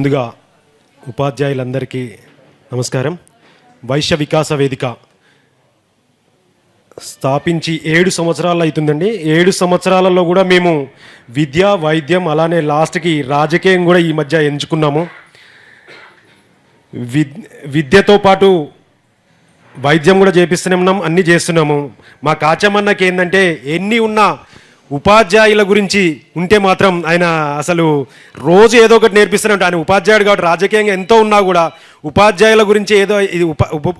ముందుగా ఉపాధ్యాయులందరికీ నమస్కారం. వైశ్య వికాస వేదిక స్థాపించి 7 సంవత్సరాలు అవుతుందండి. 7 సంవత్సరాలలో కూడా మేము విద్య, వైద్యం, అలానే లాస్ట్కి రాజకీయం కూడా ఈ మధ్య ఎంచుకున్నాము. విద్యతో పాటు వైద్యం కూడా చేపిస్తూనే ఉన్నాం, అన్నీ చేస్తున్నాము. మా కాచమన్నకి ఏంటంటే ఎన్ని ఉన్నా ఉపాధ్యాయుల గురించి ఉంటే మాత్రం ఆయన అసలు రోజు ఏదో ఒకటి నేర్పిస్తూనే ఉంటాడు. ఆయన ఉపాధ్యాయుడు కాబట్టి రాజకీయంగా ఎంతో ఉన్నా కూడా ఉపాధ్యాయుల గురించి ఏదో ఇది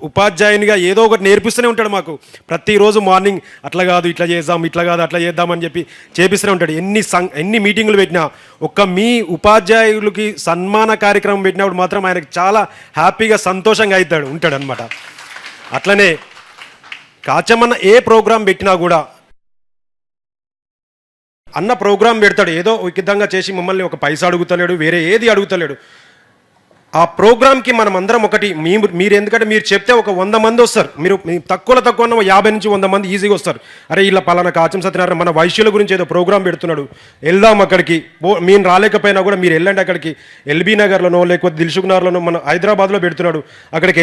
ఉపాధ్యాయునిగా ఏదో ఒకటి నేర్పిస్తూనే ఉంటాడు మాకు. ప్రతిరోజు మార్నింగ్ అట్లా కాదు ఇట్లా చేద్దాం, ఇట్లా కాదు అట్లా చేద్దామని చెప్పి చేపిస్తూనే ఉంటాడు. ఎన్ని మీటింగులు పెట్టినా మీ ఉపాధ్యాయులకి సన్మాన కార్యక్రమం పెట్టినప్పుడు మాత్రం ఆయనకు చాలా హ్యాపీగా సంతోషంగా ఉంటాడు అనమాట. అట్లనే కాచమన్న ఏ ప్రోగ్రాం పెట్టినా కూడా అన్న ప్రోగ్రాం పెడతాడు, ఏదో విధంగా చేసి మమ్మల్ని ఒక పైసా అడుగుతలేడు, వేరే ఏది అడుగుతలేడు. ఆ ప్రోగ్రామ్కి మనం అందరం ఒకటి మీరు ఎందుకంటే మీరు చెప్తే ఒక 100 మంది వస్తారు. మీరు తక్కువ 50 నుంచి 100 మంది ఈజీగా వస్తారు. అరే ఇలా పలానా కాచం సత్యనారాయణ మన వైశ్యుల గురించి ఏదో ప్రోగ్రాం పెడుతున్నాడు, వెళ్దాం అక్కడికి. మీరు రాలేకపోయినా కూడా మీరు వెళ్ళండి అక్కడికి. ఎల్బీ నగర్లోనో లేకపోతే దిల్సుఖ్ నగర్లోనో మన హైదరాబాద్లో పెడుతున్నాడు, అక్కడికి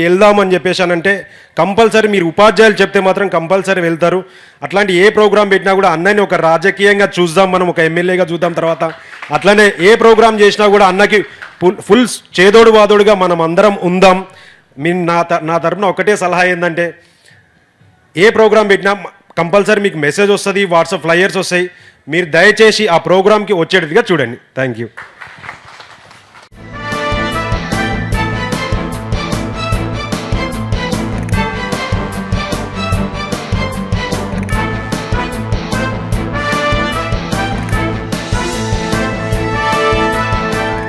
వెళ్దాం అని చెప్పేసానంటే కంపల్సరీ మీరు ఉపాధ్యాయులు చెప్తే మాత్రం కంపల్సరీ వెళ్తారు. అట్లాంటి ఏ ప్రోగ్రాం పెట్టినా కూడా అన్నని ఒక రాజకీయంగా చూద్దాం, మనం ఒక ఎమ్మెల్యేగా చూద్దాం. తర్వాత అట్లనే ఏ ప్రోగ్రాం చేసినా కూడా అన్నకి ఫుల్ చేదోడు వాదోడుగా మనం అందరం ఉందాం. నా తరపున ఒకటే సలహా ఏంటంటే ఏ ప్రోగ్రాం పెట్టినా కంపల్సరీ మీకు మెసేజ్ వస్తుంది, వాట్సాప్ ఫ్లయర్స్ వస్తాయి. మీరు దయచేసి ఆ ప్రోగ్రామ్కి వచ్చేటట్టుగా చూడండి. Thank you.